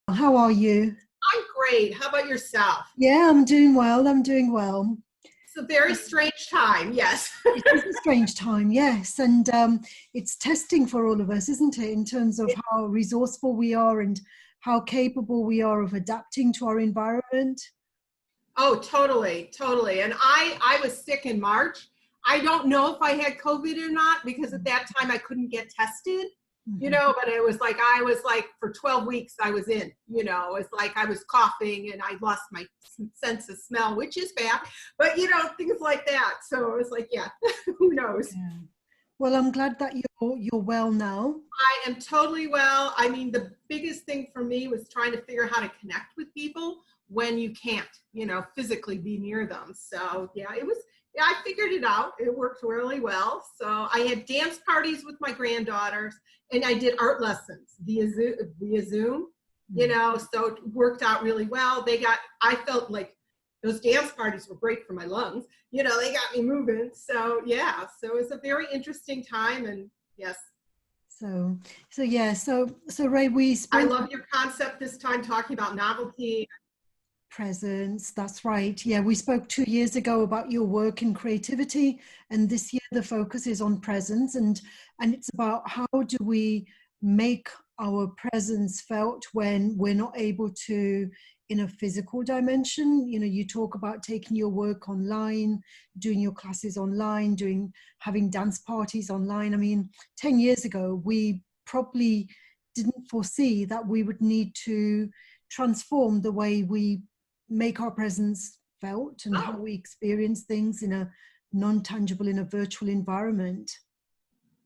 How are you? I'm great. How about yourself? Yeah, I'm doing well. I'm doing well. It's a very strange time, yes. It is a strange time, yes, and it's testing for all of us, isn't it, in terms of how resourceful we are and how capable we are of adapting to our environment. Oh, totally, totally. And I was sick in March. I don't know if I had COVID or not because at that time I couldn't get tested, Mhm. but it was like I was like for 12 weeks I was in, it's like I was coughing and I lost my sense of smell, which is bad, but things like that. So it was like, yeah, who knows? Yeah. Well, I'm glad that you're well now. I am totally well. I mean, the biggest thing for me was trying to figure out how to connect with people when you can't, physically be near them. So yeah, I figured it out. It worked really well. So I had dance parties with my granddaughters and I did art lessons via Zoom, Mm. so it worked out really well. I felt like those dance parties were great for my lungs. They got me moving. So yeah, so it was a very interesting time. And yes, So, so Ray, we I spoke love your concept this time talking about novelty. presence. That's right. Yeah, we spoke 2 years ago about your work in creativity, and this year the focus is on presence, and it's about how do we make our presence felt when we're not able to in a physical dimension. You talk about taking your work online, doing your classes online, having dance parties online. I mean, 10 years ago we probably didn't foresee that we would need to transform the way we make our presence felt and how Oh, we experience things in a non-tangible, in a virtual environment.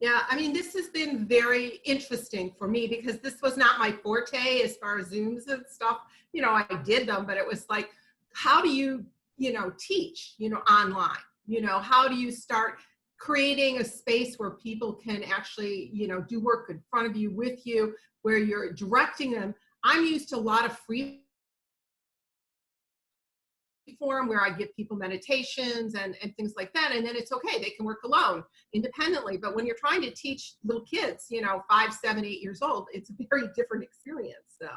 yeah. I mean, this has been very interesting for me because this was not my forte as far as Zooms and stuff. I did them, but it was like, how do you, teach, online? How do you start creating a space where people can actually, do work in front of you, with you, where you're directing them? I'm used to a lot of free form where I give people meditations and things like that. And then it's okay. They can work alone independently. But when you're trying to teach little kids, 5, 7, 8 years old, it's a very different experience. So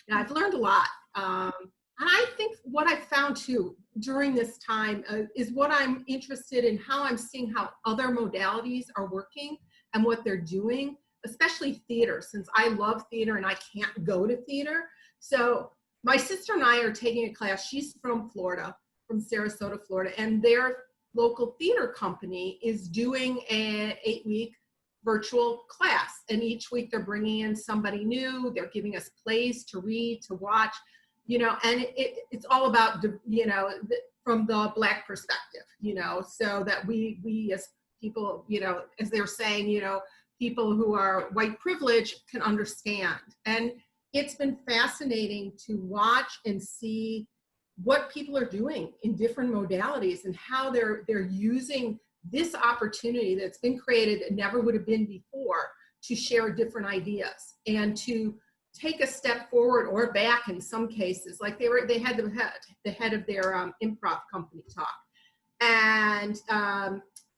yeah, I've learned a lot. And I think what I found too during this time is what I'm interested in, how I'm seeing how other modalities are working and what they're doing, especially theater, since I love theater and I can't go to theater. So my sister and I are taking a class. She's from Florida, from Sarasota, Florida, and their local theater company is doing an 8-week virtual class. And each week they're bringing in somebody new. They're giving us plays to read, to watch, and it's all about, from the Black perspective, so that we as people, as they're saying, people who are white privileged can understand. And it's been fascinating to watch and see what people are doing in different modalities and how they're using this opportunity that's been created and never would have been before to share different ideas and to take a step forward or back in some cases. Like they had the head of their improv company talk, and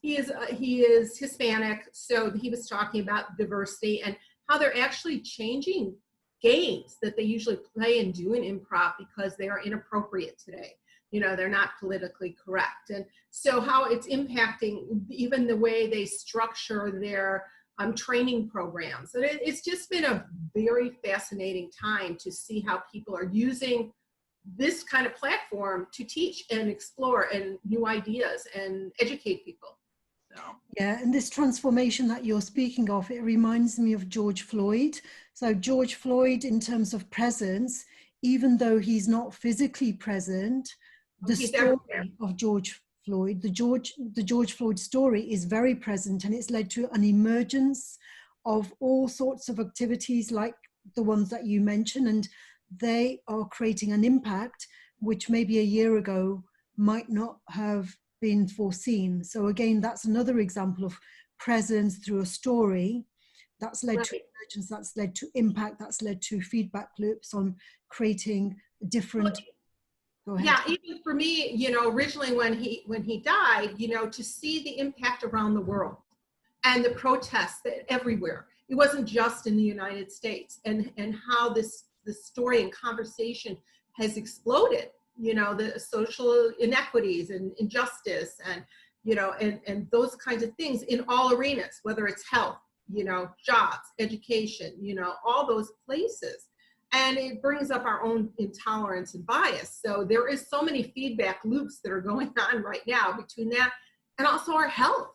he is Hispanic, so he was talking about diversity and how they're actually changing games that they usually play and do in improv because they are inappropriate today. They're not politically correct. And so how it's impacting even the way they structure their training programs. And it's just been a very fascinating time to see how people are using this kind of platform to teach and explore and new ideas and educate people. So. Yeah, and this transformation that you're speaking of, it reminds me of George Floyd. So George Floyd, in terms of presence, even though he's not physically present, the He's everywhere. story of George Floyd, the George Floyd story is very present, and it's led to an emergence of all sorts of activities like the ones that you mentioned, and they are creating an impact which maybe a year ago might not have been foreseen. So again, that's another example of presence through a story that's led to Right. emergence, that's led to impact, that's led to feedback loops on creating Well, different. Go ahead. yeah, even for me, originally when he died, to see the impact around the world and the protests that everywhere. It wasn't just in the United States, and how this story and conversation has exploded, the social inequities and injustice and, and those kinds of things in all arenas, whether it's health, jobs, education, all those places. And it brings up our own intolerance and bias. So there is so many feedback loops that are going on right now between that and also our health.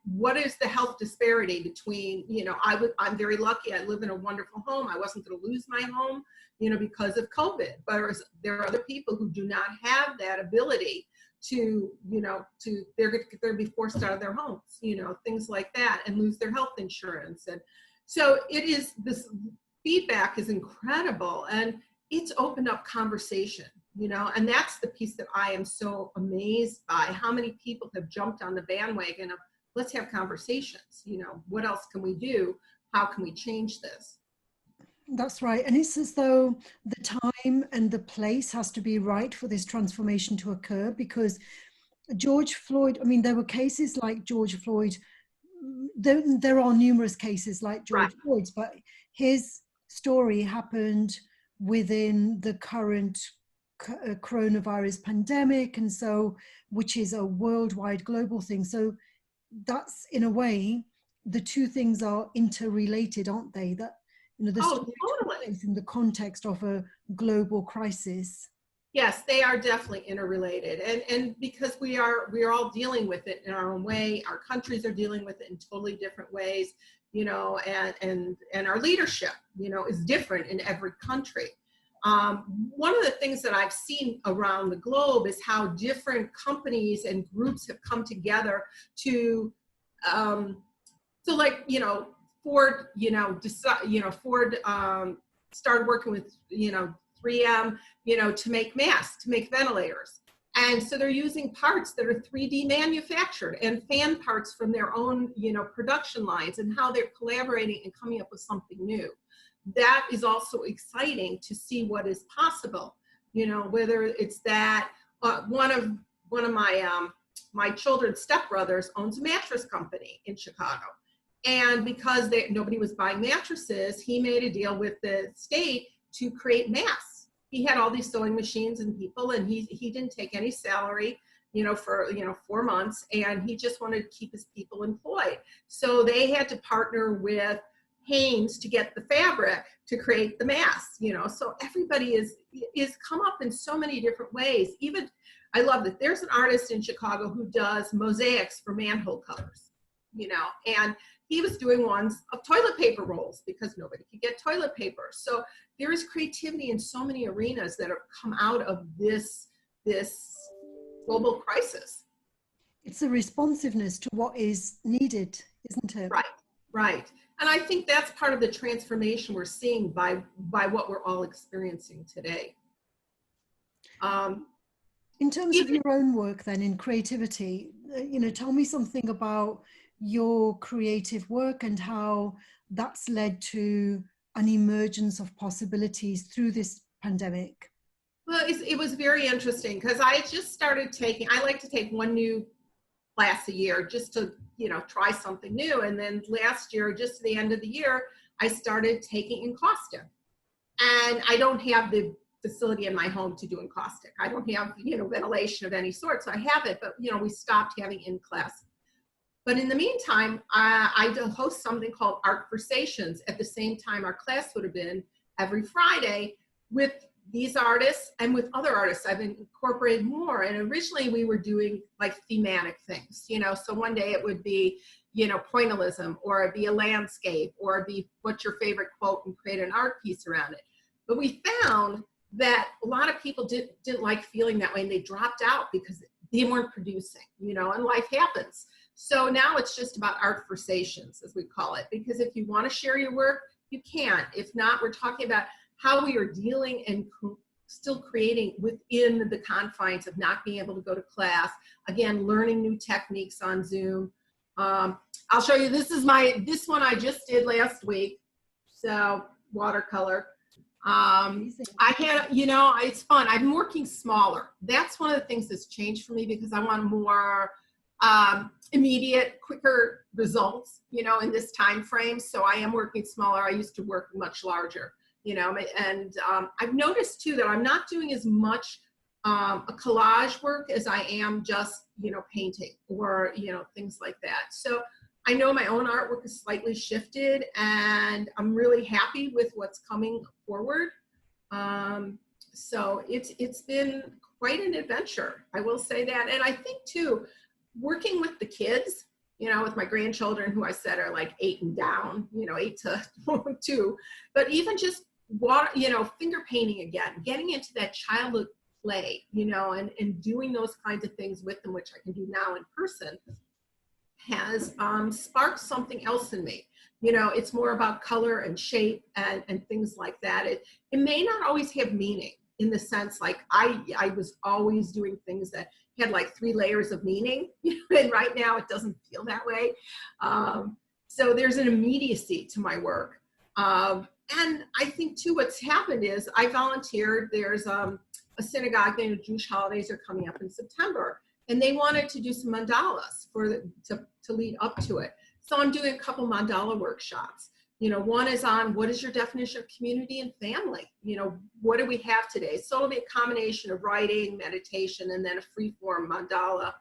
What is the health disparity between, I'm very lucky. I live in a wonderful home. I wasn't going to lose my home, because of COVID. But there are other people who do not have that ability to, they're going to be forced out of their homes, things like that, and lose their health insurance. And so this feedback is incredible, and it's opened up conversation, and that's the piece that I am so amazed by, how many people have jumped on the bandwagon of let's have conversations, what else can we do? How can we change this? That's right. And it's as though the time and the place has to be right for this transformation to occur, because George Floyd, there were cases like George Floyd, there are numerous cases like George Floyd's, but his story happened within the current coronavirus pandemic, and so, which is a worldwide global thing. So that's, in a way, the two things are interrelated, aren't they? That, the story totally. in the context of a global crisis. Yes, they are definitely interrelated, and because we are all dealing with it in our own way. Our countries are dealing with it in totally different ways, and our leadership, is different in every country. One of the things that I've seen around the globe is how different companies and groups have come together to, Ford, Ford started working with, 3M, to make masks, to make ventilators. And so they're using parts that are 3D manufactured and fan parts from their own, production lines, and how they're collaborating and coming up with something new. That is also exciting to see what is possible, whether it's that one of my children's stepbrothers owns a mattress company in Chicago. And because nobody was buying mattresses, he made a deal with the state to create masks. He had all these sewing machines and people, and he didn't take any salary, for 4 months, and he just wanted to keep his people employed. So they had to partner with Hanes to get the fabric to create the masks, so everybody is come up in so many different ways. Even, I love that there's an artist in Chicago who does mosaics for manhole covers, and he was doing ones of toilet paper rolls because nobody could get toilet paper. So there is creativity in so many arenas that have come out of this global crisis. It's a responsiveness to what is needed, isn't it? Right. And I think that's part of the transformation we're seeing by what we're all experiencing today. In terms of your own work then in creativity, tell me something about your creative work and how that's led to an emergence of possibilities through this pandemic. Well, it was very interesting because I just started I like to take one new class a year just to, try something new. And then last year, just to the end of the year, I started taking encaustic. And I don't have the facility in my home to do encaustic. I don't have, ventilation of any sort. So I have it, but, we stopped having in-class. But in the meantime, I host something called Artversations at the same time our class would have been every Friday with these artists and with other artists. I've incorporated more. And originally we were doing like thematic things, so one day it would be, pointillism, or it'd be a landscape, or it'd be what's your favorite quote, and create an art piece around it. But we found that a lot of people didn't like feeling that way, and they dropped out because they weren't producing, and life happens. So now it's just about Artversations, as we call it, because if you want to share your work, you can. If not, we're talking about how we are dealing and still creating within the confines of not being able to go to class. Again, learning new techniques on Zoom. I'll show you, this one I just did last week. So watercolor. I had, it's fun. I'm working smaller. That's one of the things that's changed for me because I want more immediate, quicker results, in this time frame. So I am working smaller. I used to work much larger. and I've noticed too that I'm not doing as much a collage work as I am just, painting or, things like that. So I know my own artwork is slightly shifted and I'm really happy with what's coming forward. So it's been quite an adventure, I will say that. And I think too, working with the kids, with my grandchildren, who I said are like 8 and down, 8 to 2, but even just finger painting again, getting into that childhood play, and doing those kinds of things with them, which I can do now in person, has sparked something else in me. It's more about color and shape and things like that. It may not always have meaning, in the sense like I was always doing things that had like 3 layers of meaning, and right now it doesn't feel that way. So there's an immediacy to my work. And I think too, what's happened is I volunteered. There's a synagogue, Jewish holidays are coming up in September, and they wanted to do some mandalas to lead up to it. So I'm doing a couple mandala workshops. One is on what is your definition of community and family? What do we have today? So it'll be a combination of writing, meditation, and then a free form mandala.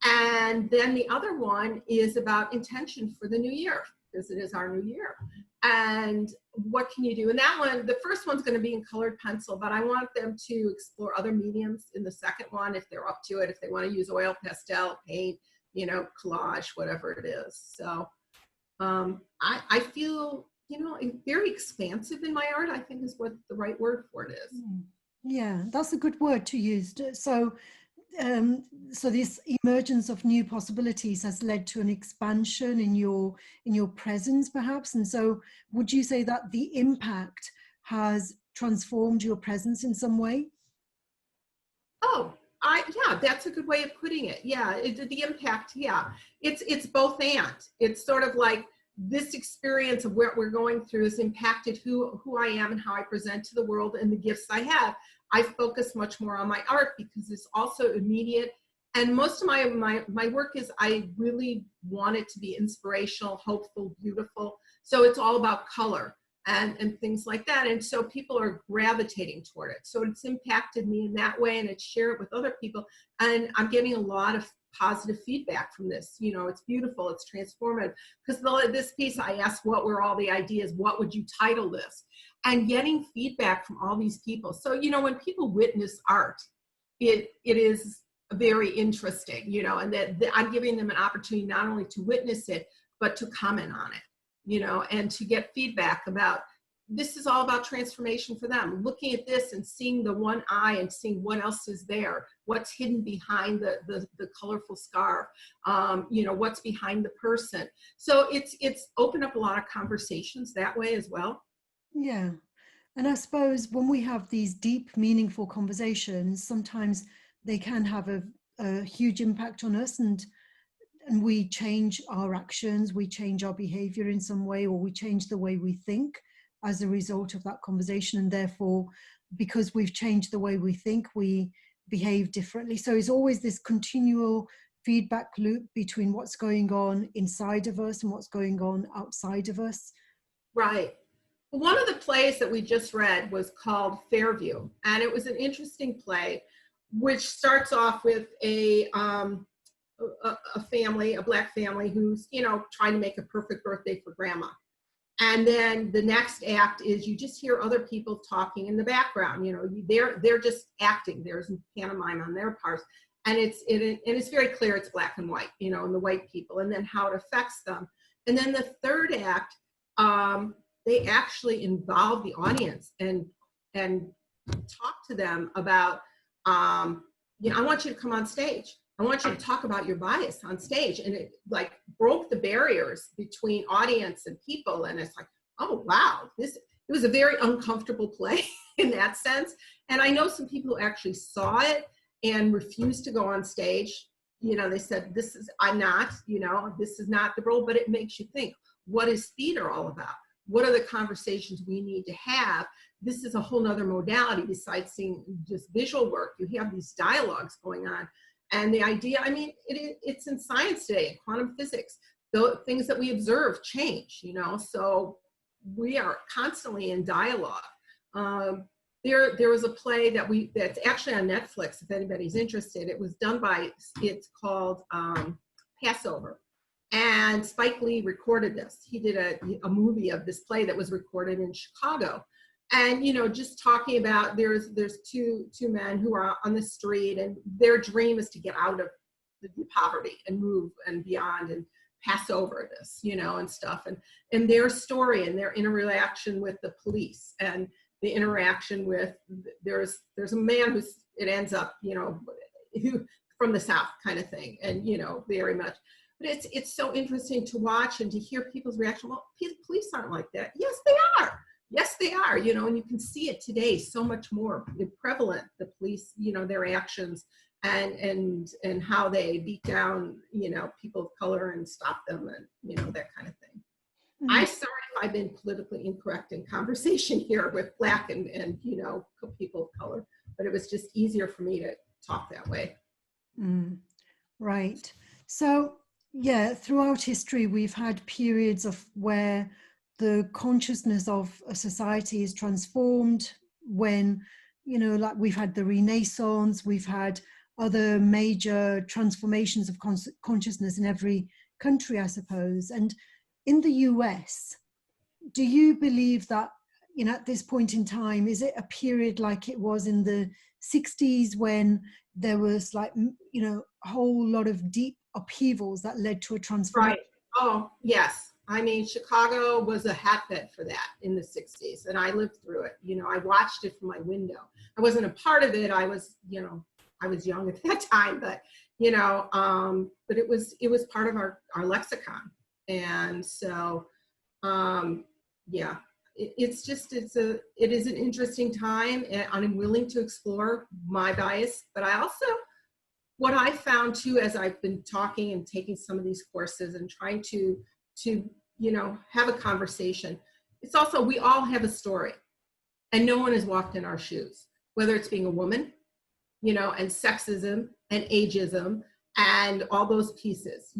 And then the other one is about intention for the new year, because it is our new year. And what can you do? And that one, the first one's going to be in colored pencil, but I want them to explore other mediums in the second one, if they're up to it, if they want to use oil, pastel, paint, collage, whatever it is. So I feel, very expansive in my art, I think is what the right word for it is. Yeah, that's a good word to use. So this emergence of new possibilities has led to an expansion in your presence, perhaps. And so would you say that the impact has transformed your presence in some way? Oh, yeah, that's a good way of putting it. Yeah, the impact, yeah. It's both and. It's sort of like this experience of what we're going through has impacted who I am and how I present to the world and the gifts I have. I focus much more on my art because it's also immediate. And most of my work is, I really want it to be inspirational, hopeful, beautiful. So it's all about color and things like that. And so people are gravitating toward it. So it's impacted me in that way, and it's share it with other people. And I'm getting a lot of positive feedback from this. It's beautiful, it's transformative. Because this piece, I asked, what were all the ideas? What would you title this? And getting feedback from all these people. So, when people witness art, it is very interesting, and that I'm giving them an opportunity not only to witness it, but to comment on it, and to get feedback about, this is all about transformation for them. Looking at this and seeing the one eye and seeing what else is there, what's hidden behind the colorful scarf, what's behind the person. So it's opened up a lot of conversations that way as well. Yeah. And I suppose when we have these deep, meaningful conversations, sometimes they can have a huge impact on us, and we change our actions, we change our behavior in some way, or we change the way we think as a result of that conversation. And therefore, because we've changed the way we think, we behave differently. So it's always this continual feedback loop between what's going on inside of us and what's going on outside of us. Right. One of the plays that we just read was called Fairview, and it was an interesting play, which starts off with a family, a Black family, who's trying to make a perfect birthday for grandma. And then the next act is you just hear other people talking in the background. They're just acting. There's pantomime on their parts, and it's very clear it's black and white, and the white people, and then how it affects them. And then the third act, they actually involve the audience and talk to them about, I want you to come on stage. I want you to talk about your bias on stage. And it like broke the barriers between audience and people. And it's like, oh, wow, it was a very uncomfortable play in that sense. And I know some people who actually saw it and refused to go on stage. They said, I'm not, this is not the role, but it makes you think, what is theater all about? What are the conversations we need to have? This is a whole nother modality besides seeing just visual work. You have these dialogues going on. And the idea, it's in science today, in quantum physics. The things that we observe change, so we are constantly in dialogue. There was a play that's actually on Netflix, if anybody's interested. It was done it's called Passover. And Spike Lee recorded this. He did a movie of this play that was recorded in Chicago. And, just talking about there's two men who are on the street, and their dream is to get out of the poverty and move and beyond and pass over this, and stuff. And their story and their interaction with the police and the interaction with, there's a man it ends up, who from the South kind of thing. And, very much. But it's so interesting to watch and to hear people's reaction. Well, police aren't like that. Yes, they are. Yes, they are, and you can see it today so much more prevalent, the police, their actions and how they beat down, people of color and stop them and, that kind of thing. Mm-hmm. I'm sorry if I've been politically incorrect in conversation here with Black and people of color, but it was just easier for me to talk that way. Right. So, yeah, throughout history, we've had periods of where the consciousness of a society is transformed when, like we've had the Renaissance, we've had other major transformations of consciousness in every country, I suppose. And in the US, do you believe that, at this point in time, is it a period like it was in the 60s when there was a whole lot of deep upheavals that led to a transformation? Right. Oh, yes. I mean, Chicago was a hotbed for that in the 60s, and I lived through it. I watched it from my window. I wasn't a part of it. I was young at that time, but, but it was part of our lexicon. And so, yeah, it is an interesting time, and I'm willing to explore my bias, but what I found too, as I've been talking and taking some of these courses and trying to have a conversation, it's also, we all have a story, and no one has walked in our shoes, whether it's being a woman, and sexism and ageism and all those pieces,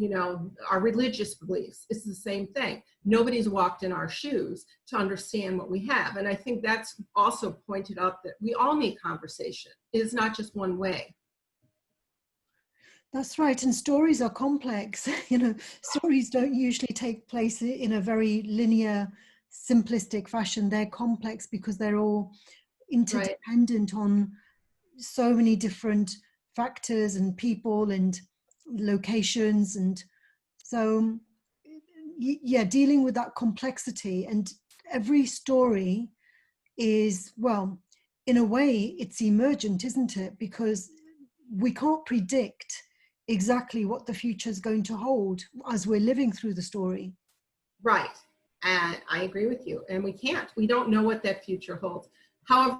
our religious beliefs. It's the same thing. Nobody's walked in our shoes to understand what we have. And I think that's also pointed up that we all need conversation. It's not just one way. That's right. And stories are complex. Stories don't usually take place in a very linear, simplistic fashion. They're complex because they're all interdependent on so many different factors and people and locations. And so, yeah, dealing with that complexity, and every story is, well, in a way, it's emergent, isn't it? Because we can't predict exactly what the future is going to hold as we're living through the story. Right. And I agree with you. And we don't know what that future holds. However,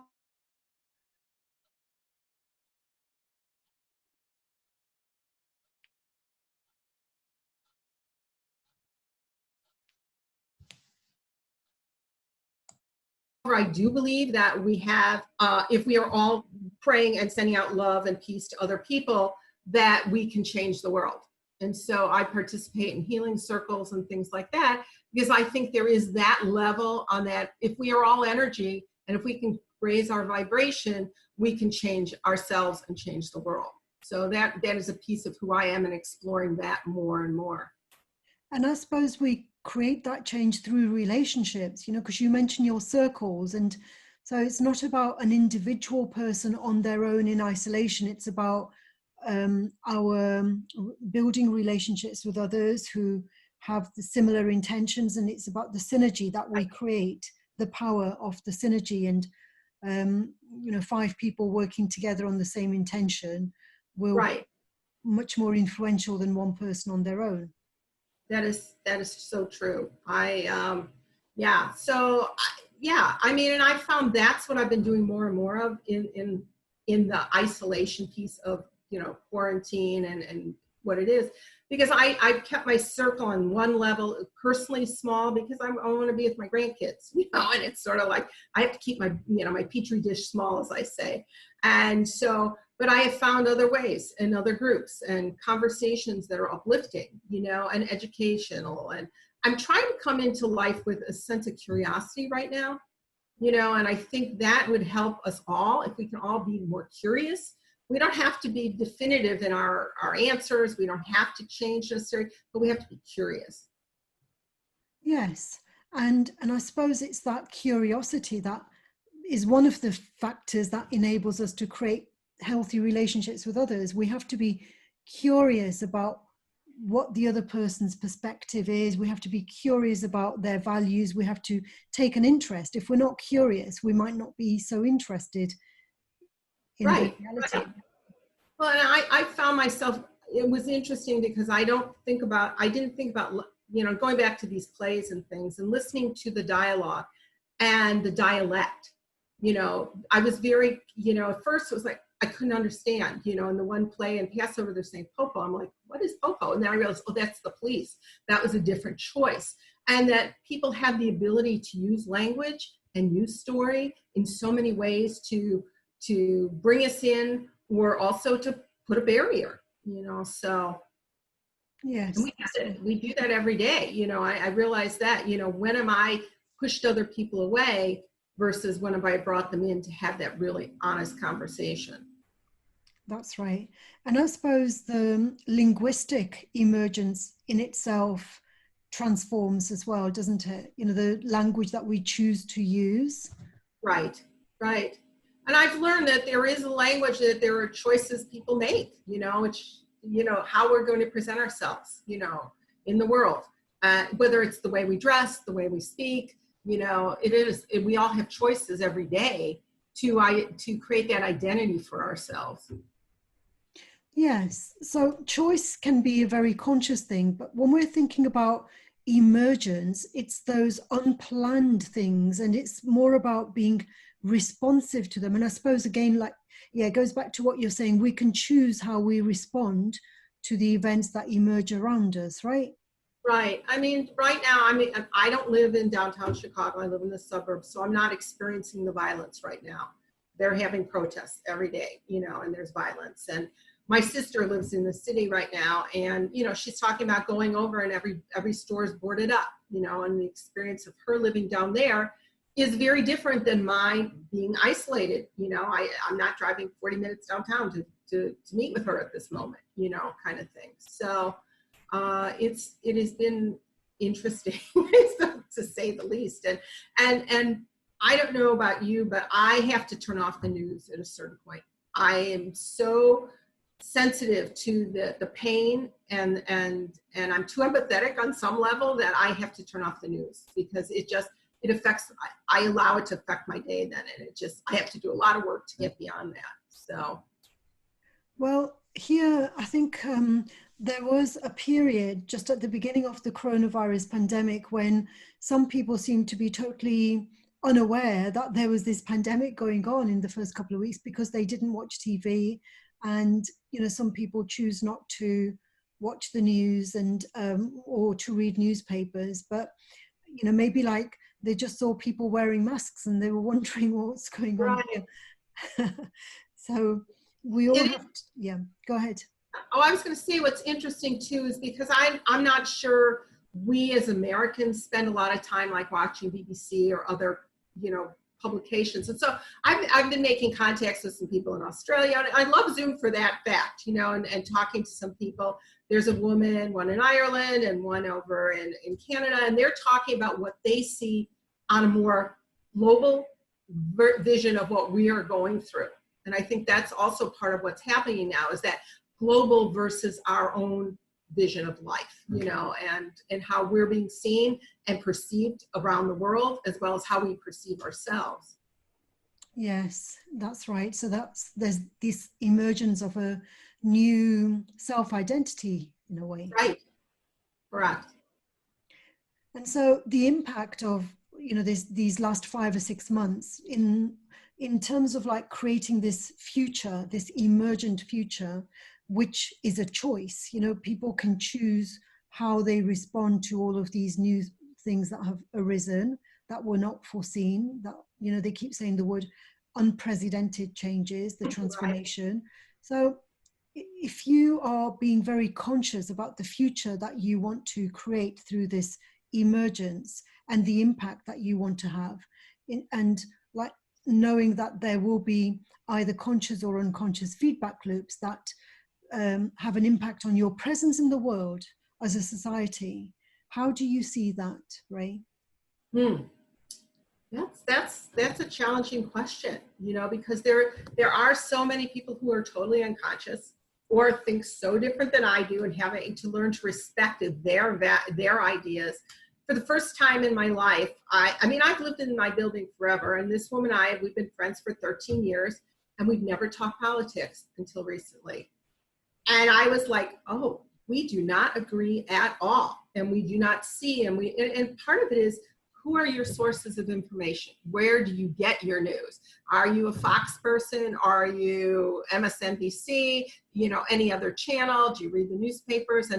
I do believe that we have, if we are all praying and sending out love and peace to other people, that we can change the world. And so I participate in healing circles and things like that, because I think there is that level on that. If we are all energy, and if we can raise our vibration, we can change ourselves and change the world. So that is a piece of who I am, and exploring that more and more. And I suppose we create that change through relationships, because you mentioned your circles. And so it's not about an individual person on their own in isolation. It's about our building relationships with others who have the similar intentions, and it's about the synergy that we create, the power of the synergy. And 5 people working together on the same intention will be much more influential than one person on their own. That is so true. I mean, and I found that's what I've been doing more and more of in the isolation piece of, quarantine and what it is, because I've kept my circle on one level personally small, because I want to be with my grandkids, and it's sort of like I have to keep my, my petri dish small, as I say. And so But I have found other ways and other groups and conversations that are uplifting, and educational. And I'm trying to come into life with a sense of curiosity right now, and I think that would help us all if we can all be more curious. We don't have to be definitive in our answers. We don't have to change necessarily, but we have to be curious. Yes. And I suppose it's that curiosity that is one of the factors that enables us to create healthy relationships with others. We have to be curious about what the other person's perspective is. We have to be curious about their values. We have to take an interest. If we're not curious, we might not be so interested in Right. reality. Right. Well, and I found myself, it was interesting because I didn't think about, going back to these plays and things and listening to the dialogue and the dialect. I was very, at first it was like, I couldn't understand, in the one play in Passover, they're saying Popo. I'm like, what is Popo? And then I realized, oh, that's the police. That was a different choice. And that people have the ability to use language and use story in so many ways to bring us in, or also to put a barrier, so. Yes. And we do that every day. I realize that, when am I pushed other people away versus when have I brought them in to have that really honest conversation. That's right. And I suppose the linguistic emergence in itself transforms as well, doesn't it? The language that we choose to use. Right, right. And I've learned that there is a language, that there are choices people make, it's, how we're going to present ourselves, in the world, whether it's the way we dress, the way we speak, we all have choices every day to create that identity for ourselves. Yes. So choice can be a very conscious thing, but when we're thinking about emergence, it's those unplanned things, and it's more about being responsive to them. And I suppose, again, it goes back to what you're saying. We can choose how we respond to the events that emerge around us, right? Right. I mean, right now, I don't live in downtown Chicago. I live in the suburbs, so I'm not experiencing the violence right now. They're having protests every day, and there's violence. And my sister lives in the city right now, and, she's talking about going over and every store is boarded up, and the experience of her living down there is very different than mine being isolated. I'm not driving 40 minutes downtown to meet with her at this moment, kind of thing. So it has been interesting to say the least. And I don't know about you, but I have to turn off the news at a certain point. I am so sensitive to the pain, and I'm too empathetic on some level that I have to turn off the news, because it affects, I allow it to affect my day then, and I have to do a lot of work to get beyond that. So. Well, here, I think there was a period just at the beginning of the coronavirus pandemic when some people seemed to be totally unaware that there was this pandemic going on in the first couple of weeks, because they didn't watch TV. And, some people choose not to watch the news and or to read newspapers, but, maybe they just saw people wearing masks and they were wondering what's going on. Right. So we all have to, go ahead. Oh, I was going to say, what's interesting too is because I'm not sure we as Americans spend a lot of time watching BBC or other, publications. And so I've been making contacts with some people in Australia. And I love Zoom for that fact, and talking to some people. There's a woman, one in Ireland and one over in Canada, and they're talking about what they see on a more global vision of what we are going through. And I think that's also part of what's happening now, is that global versus our own vision of life, and how we're being seen and perceived around the world, as well as how we perceive ourselves. Yes, that's right. So there's this emergence of a new self-identity in a way. Right. Correct. And so the impact of, these last 5 or 6 months in terms of creating this future, this emergent future, which is a choice. People can choose how they respond to all of these new things that have arisen that were not foreseen, that, they keep saying the word unprecedented changes, the transformation. So if you are being very conscious about the future that you want to create through this emergence and the impact that you want to have, and like knowing that there will be either conscious or unconscious feedback loops that have an impact on your presence in the world as a society, how do you see that, Rae? That's a challenging question, because there are so many people who are totally unconscious or think so different than I do, and having to learn to respect their ideas. For the first time in my life, I mean, I've lived in my building forever, and this woman and we've been friends for 13 years, and we've never talked politics until recently. And I was like, oh, we do not agree at all, and we do not see, and part of it is, who are your sources of information? Where do you get your news? Are you a Fox person? Are you MSNBC? Any other channel? Do you read the newspapers?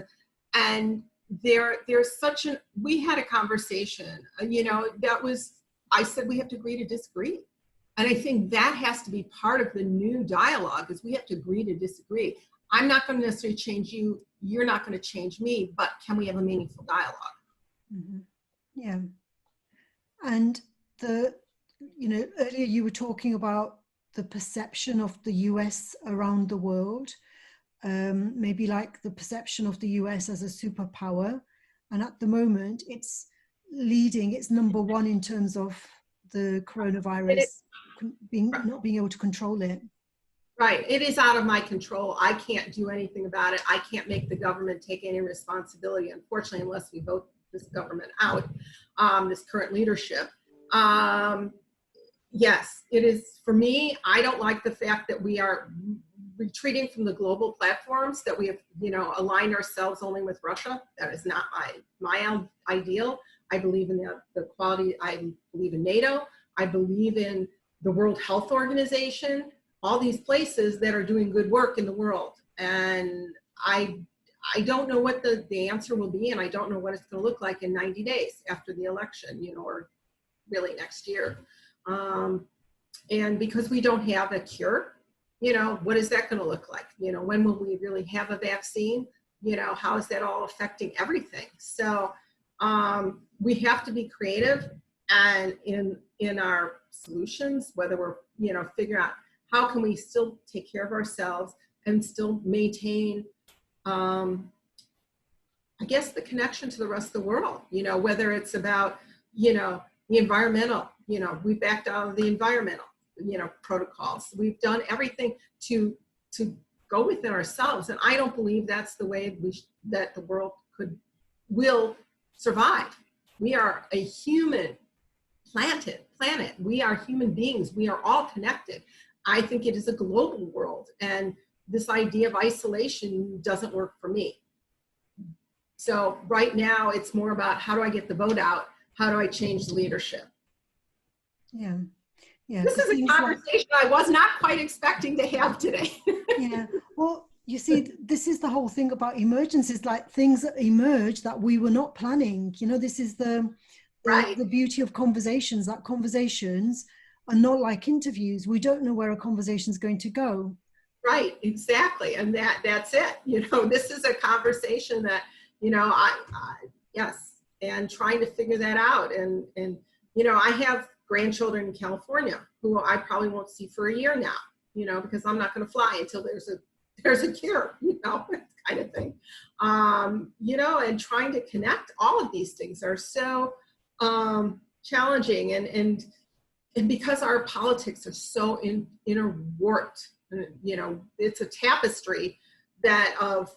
And there's we had a conversation, I said we have to agree to disagree. And I think that has to be part of the new dialogue, is we have to agree to disagree. I'm not going to necessarily change you. You're not going to change me, but can we have a meaningful dialogue? Mm-hmm. Yeah. And earlier you were talking about the perception of the US around the world, maybe like the perception of the US as a superpower. And at the moment, it's number one in terms of the coronavirus not being able to control it. Right. It is out of my control. I can't do anything about it. I can't make the government take any responsibility, unfortunately, unless we vote this government out, this current leadership. Yes, it is. For me, I don't like the fact that we are retreating from the global platforms, that we have, aligned ourselves only with Russia. That is not my ideal. I believe in the quality. I believe in NATO. I believe in the World Health Organization, all these places that are doing good work in the world. And I don't know what the answer will be, and I don't know what it's going to look like in 90 days after the election, or really next year. And because we don't have a cure, what is that going to look like? When will we really have a vaccine? How is that all affecting everything? So we have to be creative and in our solutions, whether we're, figuring out how can we still take care of ourselves and still maintain I guess the connection to the rest of the world, whether it's about, the environmental, we backed out of the environmental, protocols. We've done everything to go within ourselves. And I don't believe that's the way that the world will survive. We are a human planet. We are human beings. We are all connected. I think it is a global world. And this idea of isolation doesn't work for me. So right now it's more about, how do I get the vote out? How do I change the leadership? Yeah. Yeah. This is a conversation I was not quite expecting to have today. Yeah. Well, you see, this is the whole thing about emergence, is like things that emerge that we were not planning. This is the beauty of conversations, that conversations are not like interviews. We don't know where a conversation is going to go. Right, exactly. And that's it. This is a conversation that, yes, and trying to figure that out. And I have grandchildren in California who I probably won't see for a year now, because I'm not going to fly until there's a cure, kind of thing. And trying to connect all of these things are so challenging, and because our politics are so interwarped, it's a tapestry of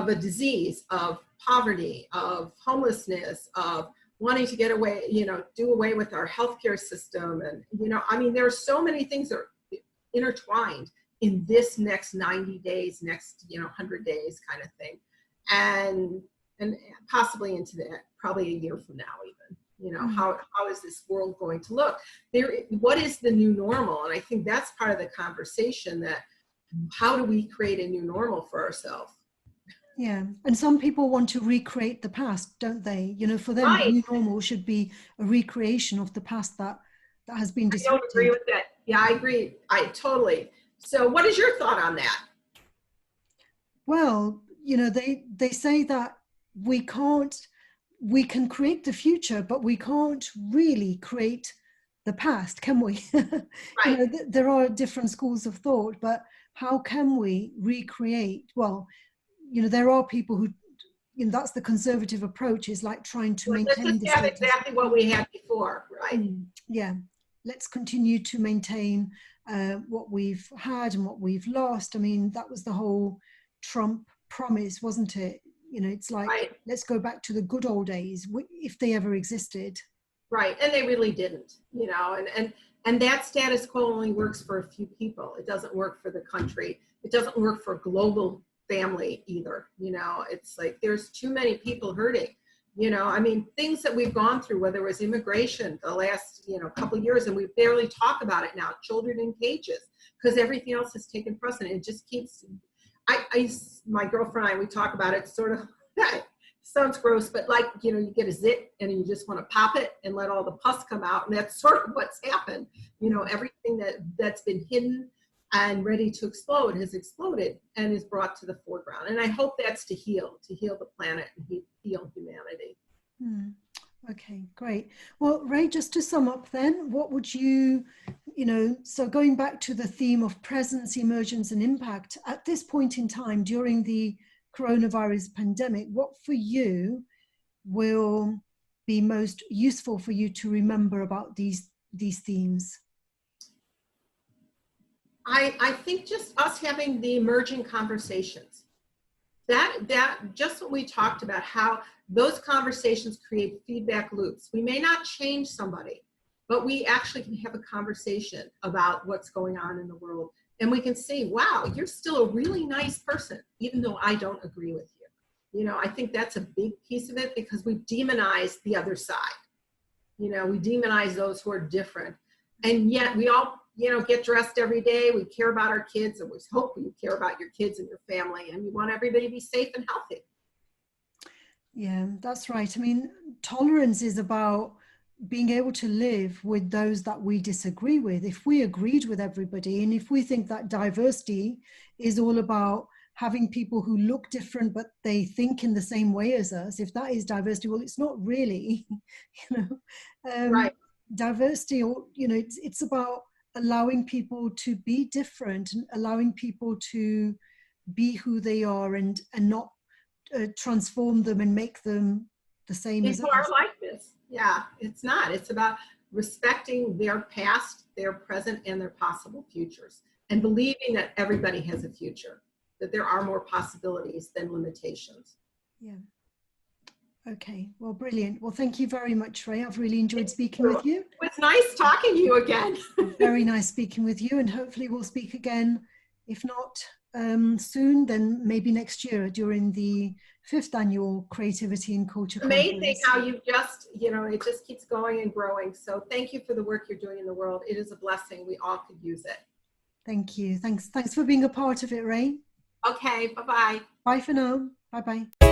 a disease, of poverty, of homelessness, of wanting to get away, do away with our healthcare system. And, there are so many things that are intertwined in this next 90 days, next, 100 days kind of thing. And possibly into that, probably a year from now even, how is this world going to look? What is the new normal? And I think that's part of the conversation, that how do we create a new normal for ourselves? Yeah. And some people want to recreate the past, don't they? For them, right. The new normal should be a recreation of the past that has been disrupted. I don't agree with that. Yeah, I agree. I totally. So what is your thought on that? Well, you know, they say that we can create the future, but we can't really create the past, can we? You Right. know, there are different schools of thought, but how can we recreate? Well, you know, there are people who, you know, that's the conservative approach, is like trying to Let's maintain just the have status. exactly what we had before, right? Yeah, let's continue to maintain what we've had and what we've lost. I mean, that was the whole Trump promise, wasn't it? You know, it's like, Right. let's go back to the good old days, if they ever existed. Right. And they really didn't, you know, and that status quo only works for a few people. It doesn't work for the country. It doesn't work for global family either. You know, it's like there's too many people hurting. You know, I mean, things that we've gone through, whether it was immigration the last, you know, couple of years, and we barely talk about it now, children in cages, because everything else has taken precedent. It just keeps, my girlfriend and I, we talk about it sort of, sounds gross, but like, you know, you get a zit and you just want to pop it and let all the pus come out. And that's sort of what's happened. You know, everything that's been hidden and ready to explode has exploded and is brought to the foreground. And I hope that's to heal the planet and heal humanity. Okay, great. Well, Rae, just to sum up then, what would you know, so going back to the theme of presence, emergence, and impact, at this point in time during the coronavirus pandemic, what for you will be most useful for you to remember about these themes? I think just us having the emerging conversations, that just what we talked about, how those conversations create feedback loops. We may not change somebody, but we actually can have a conversation about what's going on in the world. And we can say, wow, you're still a really nice person, even though I don't agree with you. You know, I think that's a big piece of it, because we demonize the other side. You know, we demonize those who are different. And yet we all, you know, get dressed every day. We care about our kids, and we hope you care about your kids and your family, and we want everybody to be safe and healthy. Yeah, that's right. I mean, tolerance is about being able to live with those that we disagree with. If we agreed with everybody, and if we think that diversity is all about having people who look different but they think in the same way as us, if that is diversity, well, it's not really. You know, Right. diversity, or, you know, it's about allowing people to be different and allowing people to be who they are, and not transform them and make them the same as Into us. our likeness. Yeah, it's not. It's about respecting their past, their present, and their possible futures, and believing that everybody has a future, that there are more possibilities than limitations. Yeah. Okay, well, brilliant. Well, thank you very much, Rae. I've really enjoyed speaking with you. It was nice talking to you again. Very nice speaking with you, and hopefully we'll speak again, if not soon, then maybe next year during the 5th annual Creativity and Culture Amazing Conference. how you just, you know, it just keeps going and growing. So thank you for the work you're doing in the world. It is a blessing. We all could use it. Thank you. Thanks for being a part of it, Rae. Okay, bye-bye. Bye for now. Bye-bye.